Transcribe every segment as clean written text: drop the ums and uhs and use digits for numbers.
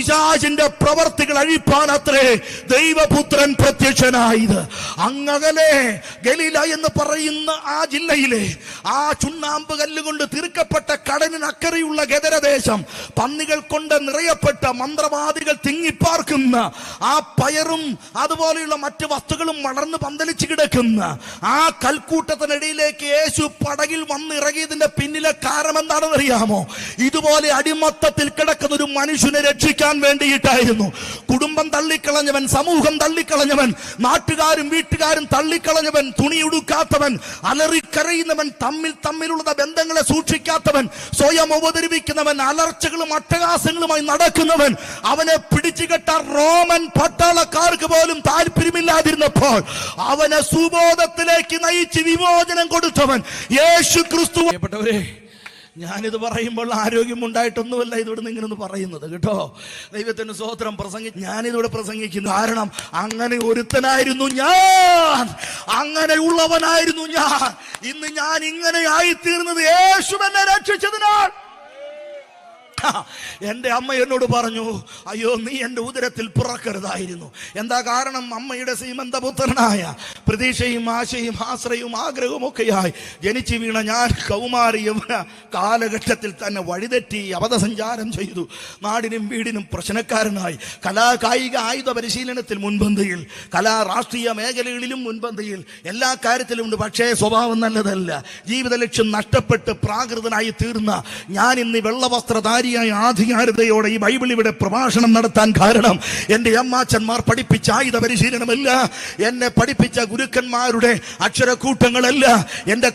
പിശാചിന്റെ പ്രവർത്തികൾ അഴിപ്പാനത്രേ ദൈവപുത്രൻ പ്രത്യക്ഷനായത്. അങ്ങകലെ ഗലീല എന്ന് പറയുന്ന ആ ജില്ലയിലെ ആ ചുണ്ണാമ്പ് കല്ലുകൊണ്ട് തീർക്കപ്പെട്ട കടലിനക്കരെയുള്ള ഗദരദേശം, പന്നികൾ കൊണ്ട് നിറയപ്പെട്ട മന്ത്രവാദികൾ തിങ്ങിപ്പാർക്കുന്ന ആ പയറും അതുപോലെയുള്ള മറ്റ് വസ്തുക്കളും വളർന്ന് പന്തലിച്ച് കിടക്കുന്ന ആ കൽക്കൂട്ടത്തിനിടയിലേക്ക് യേശു പടകിൽ വന്നിറങ്ങിയതിന്റെ പിന്നിലെ കാരണം എന്താണെന്ന് അറിയാമോ? ഇതുപോലെ അടിമത്തത്തിൽ കിടക്കുന്ന ഒരു മനുഷ്യനെ രക്ഷിക്കാൻ വേണ്ടിയിട്ടായിരുന്നു. കുടുംബം തള്ളിക്കളഞ്ഞവൻ, സമൂഹം തള്ളിക്കളഞ്ഞവൻ, നാട്ടുകാരും വീട്ടുകാരും തള്ളിക്കളഞ്ഞവൻ, തുണിയുടുക്കാത്തവൻ, അലറിക്കരയുന്നവൻ, തമ്മിലുള്ള ബന്ധങ്ങളെ സൂക്ഷിക്കാത്തവൻ, സ്വയം അവതരിപ്പിക്കുന്നവൻ, അലർച്ചകളും അട്ടഹാസങ്ങളുമായി നടക്കുന്നവൻ, അവനെ പിടിച്ചു കെട്ടാൻ റോമൻ പട്ടാളക്കാർക്ക് പോലും താല്പര്യമില്ലാതിരുന്നപ്പോൾ അവനെ സുബോധത്തിലേക്ക് നയിച്ച് വിമോചനം കൊടുത്തവൻ യേശു ക്രിസ്തു. ഞാനിത് പറയുമ്പോൾ ആരോഗ്യമുണ്ടായിട്ടൊന്നുമല്ല ഇതിവിടെ ഇങ്ങനെ പറയുന്നത് കേട്ടോ. ദൈവത്തിന് സ്തോത്രം. ഞാനിതിവിടെ പ്രസംഗിക്കുന്നു കാരണം അങ്ങനെ ഒരുത്തനായിരുന്നു ഞാൻ, അങ്ങനെയുള്ളവനായിരുന്നു ഞാൻ. ഇന്ന് ഞാൻ ഇങ്ങനെ ആയിത്തീർന്നത് യേശു എന്നെ രക്ഷിച്ചതിനാൽ. എന്റെ അമ്മ എന്നോട് പറഞ്ഞു, അയ്യോ നീ എന്റെ ഉദരത്തിൽ പിറക്കരുതായിരുന്നു. എന്താ കാരണം? അമ്മയുടെ സീമന്തപുത്രനായ പ്രതീക്ഷയും ആശയും ആശ്രയവും ആഗ്രഹവും ഒക്കെയായി ജനിച്ചു വീണ ഞാൻ കൗമാരി യൗവന കാലഘട്ടത്തിൽ തന്നെ വഴിതെറ്റി അബദ്ധസഞ്ചാരം ചെയ്തു. നാടിനും വീടിനും പ്രശ്നക്കാരനായി. കായിക ആയുധ പരിശീലനത്തിൽ മുൻപന്തിയിൽ, രാഷ്ട്രീയ മേഖലകളിലും മുൻപന്തിയിൽ, എല്ലാ കാര്യത്തിലും ഉണ്ട്. പക്ഷേ സ്വഭാവം നല്ലതല്ല. ജീവിത ലക്ഷ്യം നഷ്ടപ്പെട്ട് പ്രാകൃതനായി തീർന്ന ഞാൻ ഇന്ന് വെള്ളവസ്ത്രധാരി ആധികാരികതയോടെ ഈ ബൈബിൾ ഇവിടെ പ്രഭാഷണം നടത്താൻ കാരണം എന്റെ അമ്മാച്ചന്മാർ പഠിപ്പിച്ച ആയുധ പരിശീലനമല്ല, എന്നെ പഠിപ്പിച്ച ഗുരുക്കന്മാരുടെ അക്ഷരക്കൂട്ടങ്ങളല്ല, എന്റെ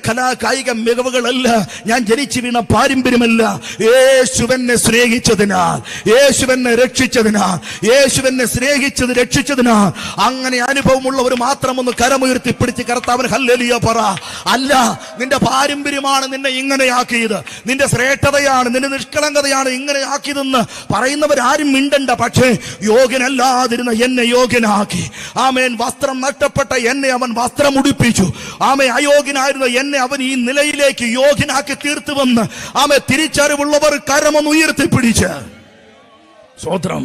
കായിക മികവുകളല്ല, ഞാൻ ജനിച്ചു വീണ പാരമ്പര്യമല്ല. യേശുവെന്നെ സ്നേഹിച്ചതിനാൽ, യേശുവെന്നെ രക്ഷിച്ചതിനാൽ, യേശുവെന്നെ സ്നേഹിച്ചത് രക്ഷിച്ചതിനാൽ, അങ്ങനെ അനുഭവമുള്ളവർ മാത്രം ഒന്ന് കരമുയർത്തി പിടിച്ച് കർത്താവിന് ഹല്ലേലൂയ പറ. അല്ല, നിന്റെ പാരമ്പര്യമാണ് നിന്നെ ഇങ്ങനെയാക്കിയത്, നിന്റെ ശ്രേഷ്ഠതയാണ്, നിന്റെ നിഷ്കളങ്കതയാണ് ഇങ്ങനെ ആക്കിയതെന്ന് പറയുന്നവരാരും മിണ്ടണ്ട. പക്ഷേ യോഗ്യനല്ലാതിരുന്ന എന്നെ യോഗ്യനാക്കി. ആമേൻ. വസ്ത്രം നഷ്ടപ്പെട്ട എന്നെ അവൻ വസ്ത്രം ഉടുപ്പിച്ചു. ആമേ. അയോഗ്യനായിരുന്ന എന്നെ അവൻ ഈ നിലയിലേക്ക് യോഗ്യനാക്കി തീർത്തുവെന്ന് ആമേ തിരിച്ചറിവുള്ളവർ കരമൊന്ന് ഉയർത്തിപ്പിടിച്ച് സ്തോത്രം.